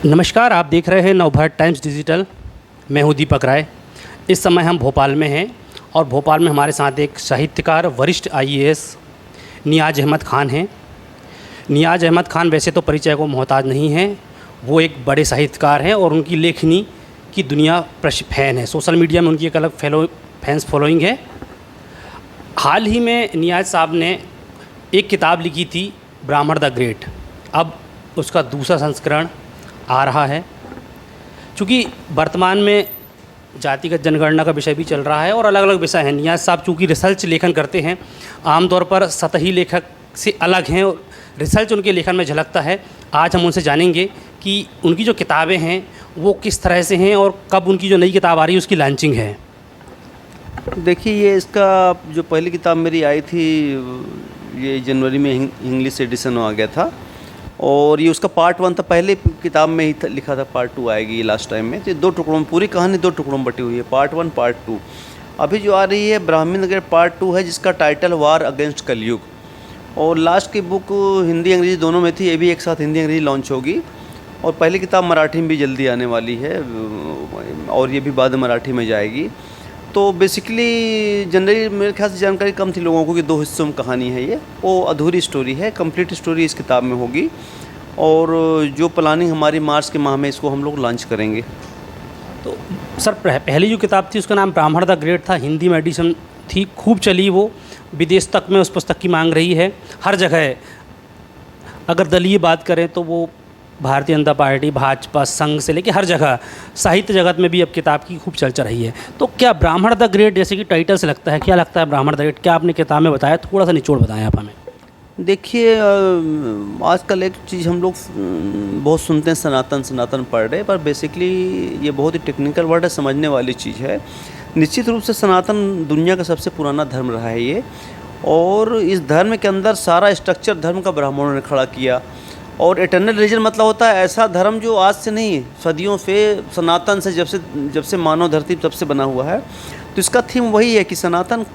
नमस्कार, आप देख रहे हैं नवभारत टाइम्स डिजिटल। मैं हूं दीपक राय। इस समय हम भोपाल में हैं और भोपाल में हमारे साथ एक साहित्यकार वरिष्ठ आईएएस नियाज़ अहमद ख़ान हैं। नियाज़ अहमद ख़ान वैसे तो परिचय को मोहताज नहीं हैं, वो एक बड़े साहित्यकार हैं और उनकी लेखनी की दुनिया फ़ैन है। सोशल मीडिया में उनकी एक अलग फैंस फॉलोइंग है। हाल ही में नियाज़ साहब ने एक किताब लिखी थी, ब्राह्मण द ग्रेट। अब उसका दूसरा संस्करण आ रहा है। चूँकि वर्तमान में जातिगत जनगणना का विषय भी चल रहा है और अलग अलग विषय हैं। नियाज़ साहब चूँकि रिसर्च लेखन करते हैं, आमतौर पर सतही लेखक से अलग हैं और रिसर्च उनके लेखन में झलकता है। आज हम उनसे जानेंगे कि उनकी जो किताबें हैं वो किस तरह से हैं और कब उनकी जो नई किताब आ रही है उसकी लॉन्चिंग है। देखिए, ये इसका जो पहली किताब मेरी आई थी, ये जनवरी में इंग्लिश एडिशन आ गया था और ये उसका पार्ट 1 था। पहले किताब में ही लिखा था पार्ट 2 आएगी लास्ट टाइम में। तो दो टुकड़ों में पूरी कहानी 2 टुकड़ों में बटी हुई है, पार्ट 1 पार्ट 2। अभी जो आ रही है ब्राह्मण नगर पार्ट 2 है, जिसका टाइटल वार अगेंस्ट कलयुग। और लास्ट की बुक हिंदी अंग्रेजी दोनों में थी, ये भी एक साथ हिंदी अंग्रेजी लॉन्च होगी। और पहली किताब मराठी में भी जल्दी आने वाली है और ये भी बाद में मराठी में जाएगी। तो बेसिकली जनरली मेरे ख्याल से जानकारी कम थी लोगों को कि 2 हिस्सों में कहानी है। ये वो अधूरी स्टोरी है, कंप्लीट स्टोरी इस किताब में होगी। और जो प्लानिंग हमारी मार्च के माह में इसको हम लोग लॉन्च करेंगे। तो सर, पहली जो किताब थी उसका नाम ब्राह्मण द ग्रेट था, हिंदी में एडिशन थी, खूब चली वो, विदेश तक में उस पुस्तक की मांग रही है हर जगह। अगर दलीय बात करें तो वो भारतीय जनता पार्टी, भाजपा, संघ से लेकर हर जगह, साहित्य जगत में भी अब किताब की खूब चर्चा रही है। तो क्या ब्राह्मण द ग्रेट, जैसे कि टाइटल से लगता है, क्या लगता है ब्राह्मण द ग्रेट? क्या आपने किताब में बताया, थोड़ा सा निचोड़ बताएं आप हमें। देखिए, आजकल एक चीज़ हम लोग बहुत सुनते हैं, सनातन सनातन पढ़ रहे, पर बेसिकली ये बहुत ही टेक्निकल वर्ड है, समझने वाली चीज़ है। निश्चित रूप से सनातन दुनिया का सबसे पुराना धर्म रहा है ये, और इस धर्म के अंदर सारा स्ट्रक्चर धर्म का ब्राह्मणों ने खड़ा किया। और इटर्नल रिलीजन मतलब होता है ऐसा धर्म जो आज से नहीं, सदियों से, सनातन से, जब से मानव धरती तब से बना हुआ है। तो इसका थीम वही है कि सनातन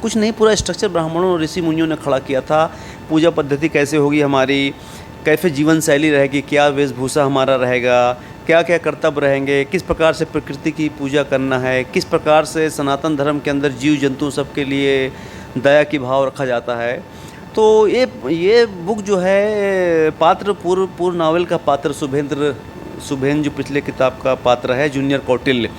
कुछ नहीं, पूरा स्ट्रक्चर ब्राह्मणों और ऋषि मुनियों ने खड़ा किया था। पूजा पद्धति कैसे होगी हमारी, कैसे जीवन शैली रहेगी, क्या वेशभूषा हमारा रहेगा, क्या क्या कर्तव्य रहेंगे, किस प्रकार से प्रकृति की पूजा करना है, किस प्रकार से सनातन धर्म के अंदर जीव जंतु सबके लिए दया की भाव रखा जाता है। तो ये बुक जो है, पात्र पूर्व नावल का पात्र शुभेन जो पिछले किताब का पात्र है, जूनियर कौटिल्य,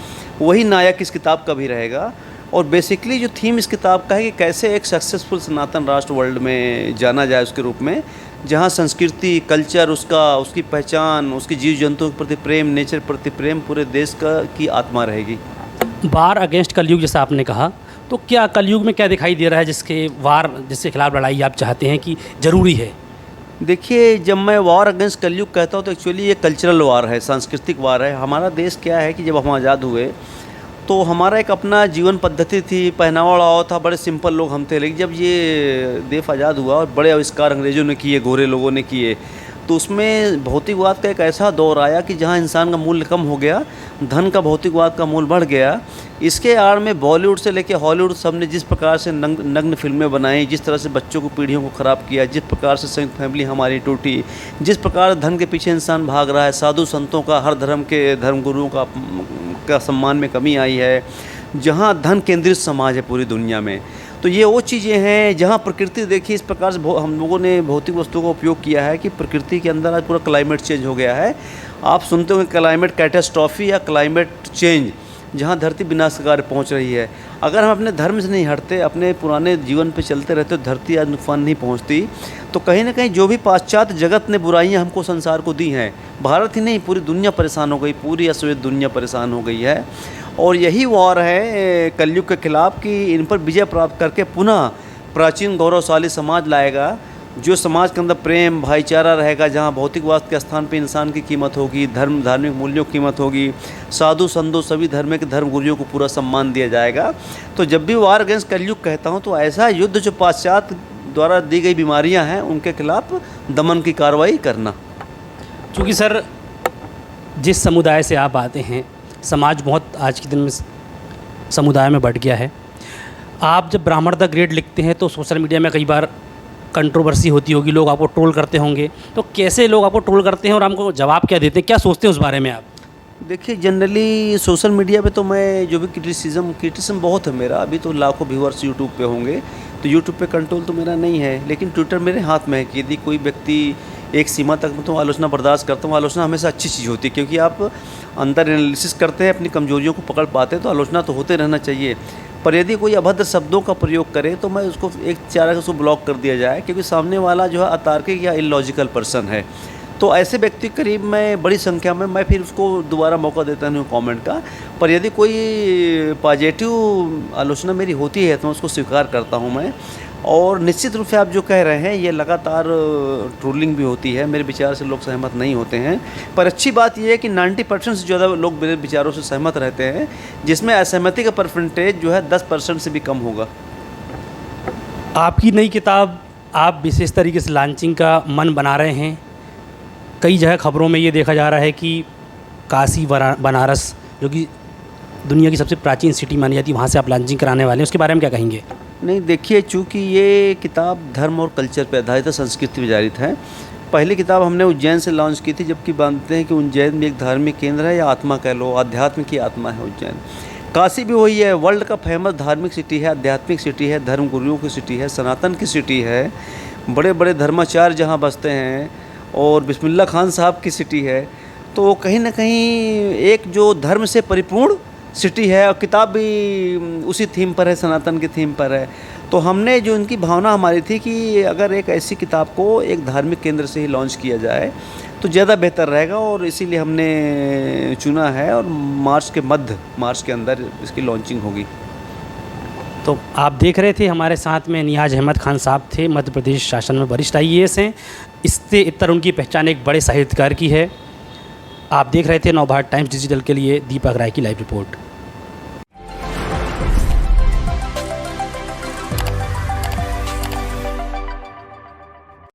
वही नायक इस किताब का भी रहेगा। और बेसिकली जो थीम इस किताब का है कि कैसे एक सक्सेसफुल सनातन राष्ट्र वर्ल्ड में जाना जाए उसके रूप में, जहाँ संस्कृति, कल्चर, उसकी पहचान, उसकी जीव जंतुओं के प्रति प्रेम, नेचर प्रति प्रेम पूरे देश की आत्मा रहेगी। वार अगेंस्ट कलयुग जैसा आपने कहा, तो क्या कलयुग में क्या दिखाई दे रहा है जिसके खिलाफ लड़ाई आप चाहते हैं कि ज़रूरी है? देखिए, जब मैं वार अगेंस्ट कलयुग कहता हूँ तो एक्चुअली ये कल्चरल वार है, सांस्कृतिक वार है। हमारा देश क्या है कि जब हम आज़ाद हुए तो हमारा एक अपना जीवन पद्धति थी, पहनावा ओढ़ावा था, बड़े सिंपल लोग हम थे। लेकिन जब ये देश आज़ाद हुआ और बड़े आविष्कार अंग्रेज़ों ने किए, गोरे लोगों ने किए, तो उसमें भौतिकवाद का एक ऐसा दौर आया कि जहाँ इंसान का मूल्य कम हो गया, धन का, भौतिकवाद का मूल्य बढ़ गया। इसके आड़ में बॉलीवुड से लेकर हॉलीवुड सब ने जिस प्रकार से नग्न फिल्में बनाई, जिस तरह से बच्चों को, पीढ़ियों को ख़राब किया, जिस प्रकार से संयुक्त फैमिली हमारी टूटी, जिस प्रकार धन के पीछे इंसान भाग रहा है, साधु संतों का, हर धर्म के धर्मगुरुओं का सम्मान में कमी आई है, जहाँ धन केंद्रित समाज है पूरी दुनिया में। तो ये वो चीज़ें हैं जहाँ प्रकृति, देखिए इस प्रकार से हम लोगों ने भौतिक वस्तुओं का उपयोग किया है कि प्रकृति के अंदर आज पूरा क्लाइमेट चेंज हो गया है। आप सुनते होंगे क्लाइमेट कैटास्ट्रॉफी या क्लाइमेट चेंज, जहाँ धरती विनाशकार पहुँच रही है। अगर हम अपने धर्म से नहीं हटते, अपने पुराने जीवन पे चलते रहते, तो धरती आज नुकसान नहीं पहुँचती। तो कहीं ना कहीं जो भी पाश्चात्य जगत ने बुराइयाँ हमको संसार को दी हैं, भारत ही नहीं पूरी दुनिया परेशान हो गई, पूरी अश्वेत दुनिया परेशान हो गई है। और यही वार है कलयुग के खिलाफ कि इन पर विजय प्राप्त करके पुनः प्राचीन गौरवशाली समाज लाएगा, जो समाज के अंदर प्रेम, भाईचारा रहेगा, जहाँ भौतिकवाद के स्थान पे इंसान की कीमत होगी, धार्मिक मूल्यों की कीमत होगी, साधु संतों, सभी धर्म के धर्मगुरुओं को पूरा सम्मान दिया जाएगा। तो जब भी वार अगेंस्ट कलयुग कहता हूँ तो ऐसा युद्ध जो पाश्चात्य द्वारा दी गई बीमारियाँ हैं उनके खिलाफ दमन की कार्रवाई करना। क्योंकि सर, जिस समुदाय से आप आते हैं, समाज बहुत आज के दिन में समुदाय में बढ़ गया है। आप जब ब्राह्मण द ग्रेट लिखते हैं तो सोशल मीडिया में कई बार कंट्रोवर्सी होती होगी, लोग आपको ट्रोल करते होंगे, तो कैसे लोग आपको ट्रोल करते हैं और आपको जवाब क्या देते हैं, क्या सोचते हैं उस बारे में आप? देखिए, जनरली सोशल मीडिया पे तो मैं जो भी क्रिटिसिज्म बहुत है मेरा। अभी तो लाखों व्यूअर्स यूट्यूब पे होंगे, तो यूट्यूब पे कंट्रोल तो मेरा नहीं है, लेकिन ट्विटर मेरे हाथ में है कि यदि कोई व्यक्ति एक सीमा तक तो आलोचना बर्दाश्त करता हूँ। आलोचना हमेशा अच्छी चीज़ होती है, क्योंकि आप अंदर एनालिसिस करते हैं, अपनी कमजोरियों को पकड़ पाते हैं, तो आलोचना तो होते रहना चाहिए। पर यदि कोई अभद्र शब्दों का प्रयोग करे तो मैं उसको एक चारा उसको ब्लॉक कर दिया जाए, क्योंकि सामने वाला जो है अतार्किक या इलॉजिकल पर्सन है। तो ऐसे व्यक्ति करीब मैं बड़ी संख्या में मैं फिर उसको दोबारा मौका देता नहीं हूँ कमेंट का। पर यदि कोई पॉजिटिव आलोचना मेरी होती है तो मैं उसको स्वीकार करता हूँ मैं। और निश्चित रूप से आप जो कह रहे हैं, ये लगातार ट्रोलिंग भी होती है, मेरे विचार से लोग सहमत नहीं होते हैं। पर अच्छी बात यह है कि 90% से ज़्यादा लोग मेरे विचारों से सहमत रहते हैं, जिसमें असहमति का परसेंटेज जो है 10% से भी कम होगा। आपकी नई किताब आप विशेष तरीके से लॉन्चिंग का मन बना रहे हैं। कई जगह खबरों में ये देखा जा रहा है कि काशी बनारस, जो कि दुनिया की सबसे प्राचीन सिटी मानी जाती है, वहाँ से आप लॉन्चिंग कराने वाले हैं, उसके बारे में क्या कहेंगे? नहीं, देखिए, चूँकि ये किताब धर्म और कल्चर पर आधारित है, संस्कृति पर आधारित है। पहली किताब हमने उज्जैन से लॉन्च की थी, जबकि मानते हैं कि उज्जैन भी एक धार्मिक केंद्र है, या आत्मा कह लो, आध्यात्म की आत्मा है उज्जैन। काशी भी वही है, वर्ल्ड का फेमस धार्मिक सिटी है, आध्यात्मिक सिटी है, धर्म गुरुओं की सिटी है, सनातन की सिटी है, बड़े बड़े धर्माचार्य जहाँ बसते हैं, और बिस्मिल्लाह खान साहब की सिटी है। तो कहीं ना कहीं एक जो धर्म से परिपूर्ण सिटी है, और किताब भी उसी थीम पर है, सनातन की थीम पर है। तो हमने जो इनकी भावना हमारी थी कि अगर एक ऐसी किताब को एक धार्मिक केंद्र से ही लॉन्च किया जाए तो ज़्यादा बेहतर रहेगा, और इसीलिए हमने चुना है। और मार्च के अंदर इसकी लॉन्चिंग होगी। तो आप देख रहे थे, हमारे साथ में नियाज़ अहमद खान साहब थे, मध्य प्रदेश शासन में वरिष्ठ IAS हैं। इससे इतर उनकी पहचान एक बड़े साहित्यकार की है। आप देख रहे थे नवभारत टाइम्स डिजिटल के लिए दीपक राय की लाइव रिपोर्ट।